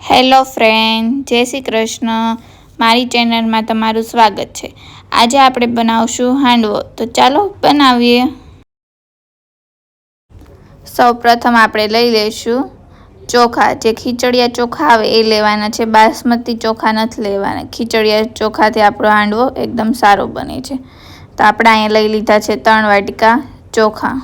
Hello friend, જય શ્રી કૃષ્ણ. મારી ચેનલમાં તમારું સ્વાગત છે. આજે આપણે બનાવશું હાંડવો, તો ચાલો બનાવીએ. સૌપ્રથમ આપણે લઈ લઈશું ચોખા. જે ખીચડિયા ચોખા આવે એ લેવાના છે, બાસમતી ચોખા નથી લેવાના. ખીચડિયા ચોખાથી આપણો હાંડવો એકદમ સારો બને છે. તો આપણે અહીંયા લઈ લીધા છે 3 વાટકા ચોખા.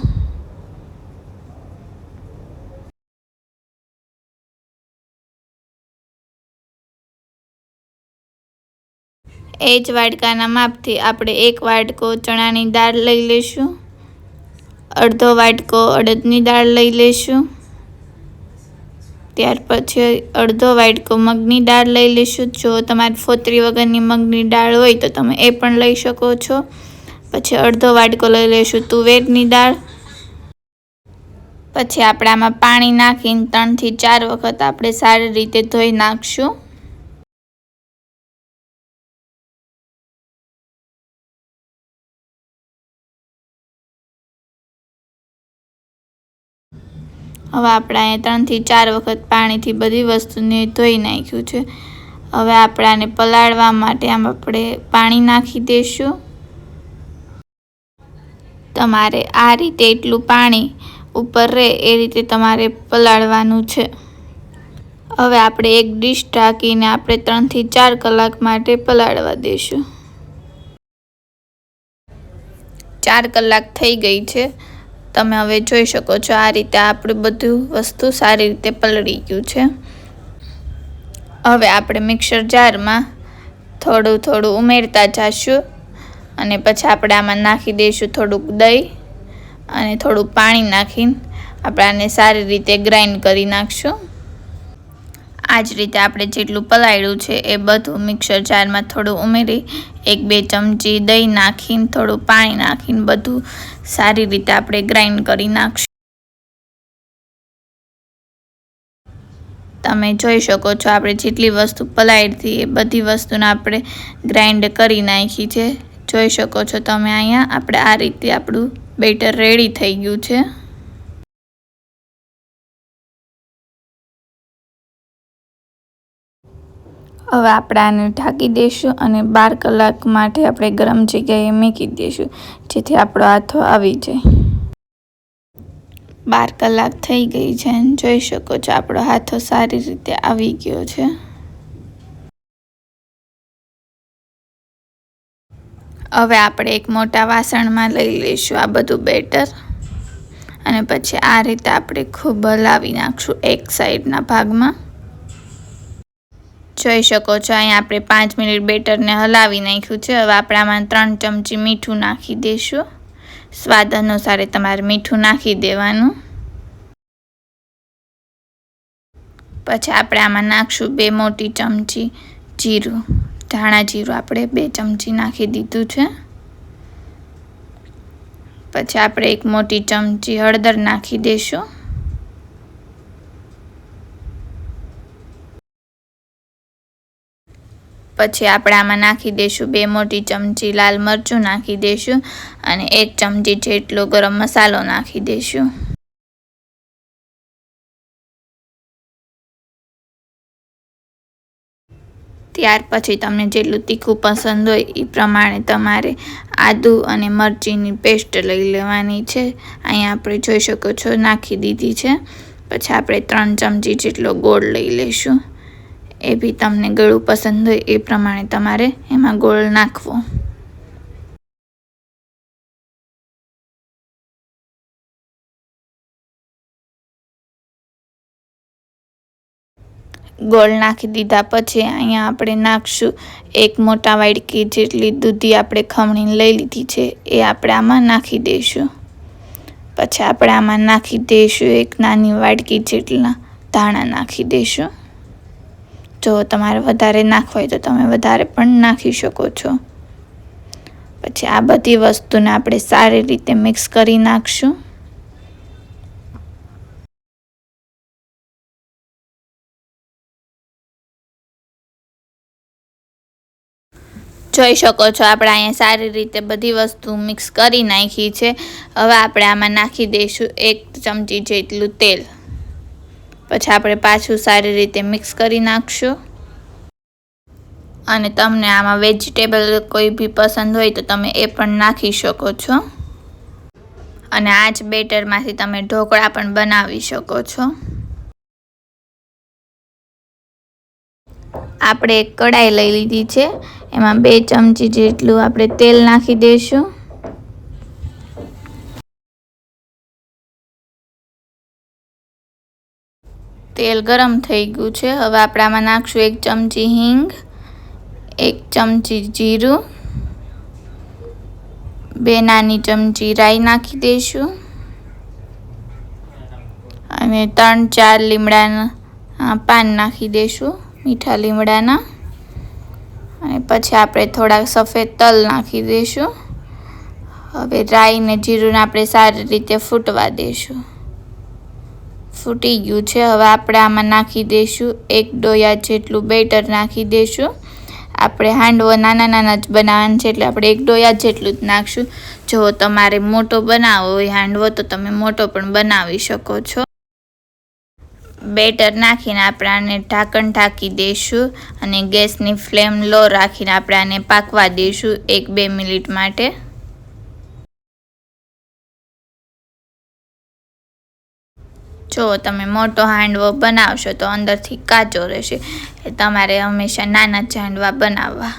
એ જ વાટકાના માપથી આપણે 1 વાટકો ચણાની દાળ લઈ લઈશું, અડધો વાટકો અડદની દાળ લઈ લઈશું, ત્યાર પછી અડધો વાટકો મગની દાળ લઈ લઈશું. જો તમારે ફોતરી વગરની મગની દાળ હોય તો તમે એ પણ લઈ શકો છો. પછી અડધો વાટકો લઈ લઈશું તુવેરની દાળ. પછી આપણે આમાં પાણી નાખીને 3 થી 4 વખત આપણે સારી રીતે ધોઈ નાખશું. હવે આપણે અહીંયા 3 થી 4 વખત પાણીથી બધી વસ્તુને ધોઈ નાખ્યું છે. હવે આપણે આને પલાળવા માટે આમ આપણે પાણી નાખી દઈશું. તમારે આ રીતે એટલું પાણી ઉપર રહે એ રીતે તમારે પલાળવાનું છે. હવે આપણે એક ડીશ ઢાંકીને આપણે 3 થી 4 કલાક માટે પલાળવા દઈશું. 4 કલાક થઈ ગઈ છે. તમે હવે જોઈ શકો છો આ રીતે આપણે બધું વસ્તુ સારી રીતે પલળી ગયું છે. હવે આપણે મિક્સર જારમાં થોડું ઉમેરતા જઈશું અને પછી આપણે આમાં નાખી દઈશું થોડુંક દહીં અને થોડું પાણી નાખીને આપણે આને સારી રીતે ગ્રાઇન્ડ કરી નાખશું. આ જ રીતે આપણે જેટલું પલાળ્યું છે એ બધું મિક્સર જારમાં થોડું ઉમેરી 1-2 ચમચી દહીં નાખીને થોડું પાણી નાખીને બધું સારી રીતે આપણે ગ્રાઇન્ડ કરી નાખશું. તમે જોઈ શકો છો આપણે જેટલી વસ્તુ પલાળી હતી એ બધી વસ્તુને આપણે ગ્રાઇન્ડ કરી નાખી છે. જોઈ શકો છો તમે અહીંયા આપણે આ રીતે આપણું બેટર રેડી થઈ ગયું છે. હવે આપણે આને ઢાંકી દઈશું અને 12 કલાક માટે આપણે ગરમ જગ્યાએ મૂકી દઈશું, જેથી આપણો હાથો આવી જાય. 12 કલાક થઈ ગઈ છે અને જોઈ શકો છો આપણો હાથો સારી રીતે આવી ગયો છે. હવે આપણે એક મોટા વાસણમાં લઈ લઈશું આ બધું બેટર અને પછી આ રીતે આપણે ખૂબ હલાવી નાખશું એક સાઈડના ભાગમાં. જોઈ શકો છો અહીંયા આપણે 5 મિનિટ બેટરને હલાવી નાખ્યું છે. હવે આપણે આમાં 3 ચમચી મીઠું નાખી દઈશું. સ્વાદ અનુસારે તમારે મીઠું નાખી દેવાનું. પછી આપણે આમાં નાખશું 2 મોટી ચમચી જીરું, ધાણા જીરું આપણે 2 ચમચી નાખી દીધું છે. પછી આપણે 1 મોટી ચમચી હળદર નાખી દઈશું. પછી આપણે આમાં નાખી દઈશું 2 મોટી ચમચી લાલ મરચું નાખી દઈશું અને 1 ચમચી જેટલો ગરમ મસાલો નાખી દઈશું. ત્યાર પછી તમને જેટલું તીખું પસંદ હોય એ પ્રમાણે તમારે આદુ અને મરચીની પેસ્ટ લઈ લેવાની છે. અહીંયા આપણે જોઈ શકો છો નાખી દીધી છે. પછી આપણે 3 ચમચી જેટલો ગોળ લઈ લઈશું. એ બી તમને ગળું પસંદ હોય એ પ્રમાણે તમારે એમાં ગોળ નાખવો. ગોળ નાખી દીધા પછી અહીંયા આપણે નાખશું 1 મોટા વાટકી જેટલી દૂધી આપણે ખમણીને લઈ લીધી છે એ આપણે આમાં નાખી દઈશું. પછી આપણે આમાં નાખી દઈશું 1 નાની વાટકી જેટલા ધાણા નાખી દઈશું. જો તમારે વધારે નાખવા હોય તો તમે વધારે પણ નાખી શકો છો. પછી આ બધી વસ્તુને આપણે સારી રીતે મિક્સ કરી નાખશું. જોઈ શકો છો આપણે અહીંયા સારી રીતે બધી વસ્તુ મિક્સ કરી નાખી છે. હવે આપણે આમાં નાખી દઈશું 1 ચમચી જેટલું તેલ. પછી આપણે પાછું સારી રીતે મિક્સ કરી નાખશું. અને તમને આમાં વેજીટેબલ કોઈ બી પસંદ હોય તો તમે એ પણ નાખી શકો છો. અને આ જ બેટરમાંથી તમે ઢોકળા પણ બનાવી શકો છો. આપણે એક કઢાઈ લઈ લીધી છે, એમાં 2 ચમચી જેટલું આપણે તેલ નાખી દઈશું. તેલ ગરમ થઈ ગયું છે. હવે આપણે આમાં નાખશું 1 ચમચી હિંગ, 1 ચમચી જીરું, 2 નાની ચમચી રાઈ નાખી દઈશું અને 3-4 લીમડાના પાન નાખી દઈશું, મીઠા લીમડાના. અને પછી આપણે થોડા સફેદ તલ નાખી દઈશું. હવે રાઈ ને જીરુંને આપણે સારી રીતે ફૂટવા દઈશું. ફૂટી ગયું છે. હવે આપણે આમાં નાખી દઈશું 1 ડોયા જેટલું બેટર નાખી દઈશું. આપણે હાંડવો નાના જ બનાવવાનો છે એટલે આપણે 1 ડોયા જેટલું જ નાખશું. જો તમારે મોટો બનાવવો હોય હાંડવો તો તમે મોટો પણ બનાવી શકો છો. બેટર નાખીને આપણે આને ઢાંકણ ઢાંકી દઈશું અને ગેસની ફ્લેમ લો રાખીને આપણે આને પાકવા દઈશું 1-2 મિનિટ માટે. જો તમે મોટો હાંડવો બનાવશો તો અંદરથી કાચો રહેશે, તમારે હંમેશા નાના જ હાંડવા બનાવવા.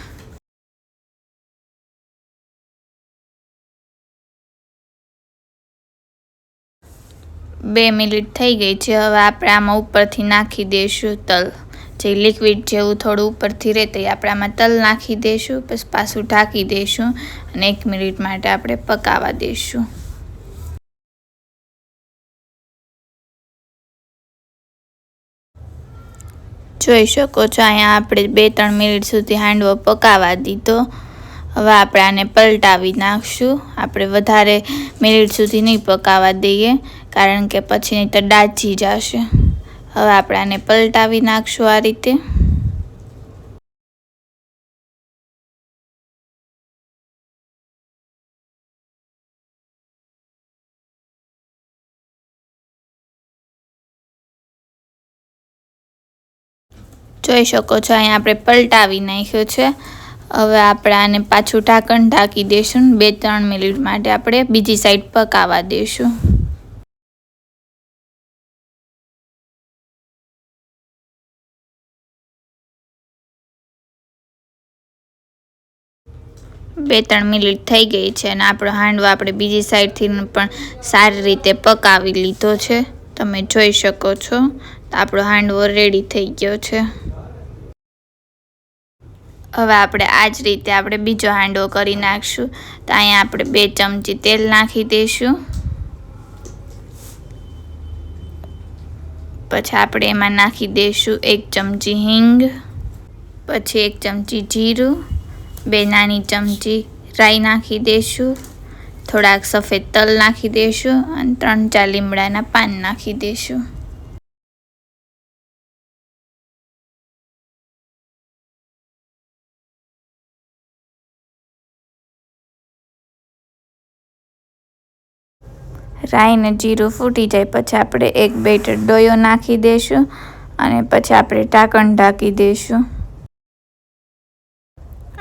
બે મિનિટ થઈ ગઈ છે. હવે આપણે આમાં ઉપરથી નાખી દઈશું તલ, જે લિક્વિડ જેવું થોડું ઉપરથી રહેતે આપણે આમાં તલ નાખી દઈશું. પછી પાછું ઢાંકી દઈશું અને 1 મિનિટ માટે આપણે પકાવવા દઈશું. જોઈ શકો છો અહીંયા આપણે 2-3 મિનિટ સુધી હાંડવો પકાવવા દીધો. હવે આપણે આને પલટાવી નાખશું. આપણે વધારે મિનિટ સુધી નહીં પકાવવા દઈએ કારણ કે પછી નહીં તો દાજી જશે. હવે આપણે આને પલટાવી નાખશું આ રીતે. જોઈ શકો છો અહીંયા આપણે પલટાવી નાખ્યો છે. હવે આપણે આને પાછું ઢાંકણ ઢાંકી દઈશું. 2-3 મિનિટ માટે આપણે બીજી સાઈડ પકાવવા દઈશું. બે 3 મિનિટ થઈ ગઈ છે અને આપણો હાંડવો આપણે બીજી સાઈડથી પણ સારી રીતે પકાવી લીધો છે. તમે જોઈ શકો છો આપણો હાંડવો રેડી થઈ ગયો છે. હવે આપણે આ જ રીતે આપણે બીજો હાંડવો કરી નાખશું. તો અહીંયા આપણે 2 ચમચી તેલ નાખી દઈશું. પછી આપણે એમાં નાખી દઈશું 1 ચમચી હિંગ, પછી 1 ચમચી જીરું, 2 નાની ચમચી રાઈ નાખી દઈશું, થોડાક સફેદ તલ નાખી દઈશું અને 3-4 લીમડાના પાન નાખી દઈશું. રાઈ ને જીરું ફૂટી જાય પછી આપણે એક બેટર ડોયો નાખી દઈશું અને પછી આપણે ઢાંકણ ઢાંકી દઈશું.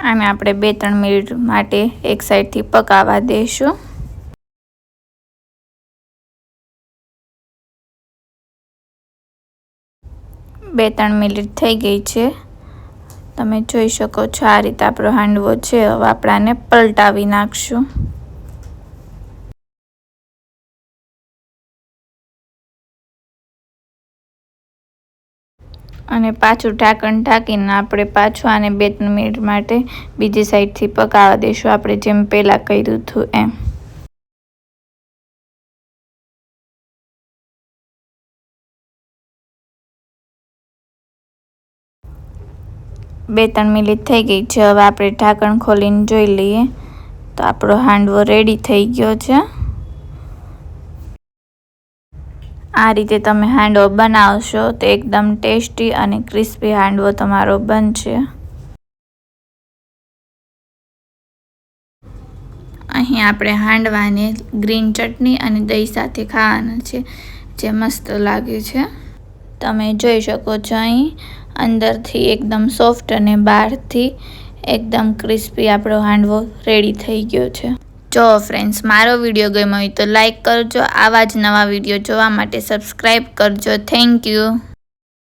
આને આપણે 2-3 મિનિટ માટે એક સાઈડથી પકાવવા દઈશું. બે 3 મિનિટ થઈ ગઈ છે. તમે જોઈ શકો છો આ રીતે આપણો હાંડવો છે. હવે આપણે આને પલટાવી નાખશું. અને પાછું ઢાંકણ ઢાંકીને આપણે પાછું આને 2-3 મિનિટ માટે બીજી સાઈડથી પકાવવા દઈશું, આપણે જેમ પહેલાં કર્યું હતું એમ. બે 3 મિનિટ થઈ ગઈ છે. હવે આપણે ઢાંકણ ખોલીને જોઈ લઈએ તો આપણો હાંડવો રેડી થઈ ગયો છે. આ રીતે તમે હાંડવો બનાવશો તો એકદમ ટેસ્ટી અને ક્રિસ્પી હાંડવો તમારો બનશે. અહીં આપણે હાંડવાને ગ્રીન ચટણી અને દહીં સાથે ખાવાના છે, જે મસ્ત લાગે છે. તમે જોઈ શકો છો અહીં અંદરથી એકદમ સોફ્ટ અને બહારથી એકદમ ક્રિસ્પી આપણો હાંડવો રેડી થઈ ગયો છે। જો ફ્રેન્ડ્સ મારો વિડીયો ગમ્યો હોય તો લાઈક કરજો, આવા જ નવા વિડીયો જોવા માટે સબસ્ક્રાઈબ કરજો। Thank you.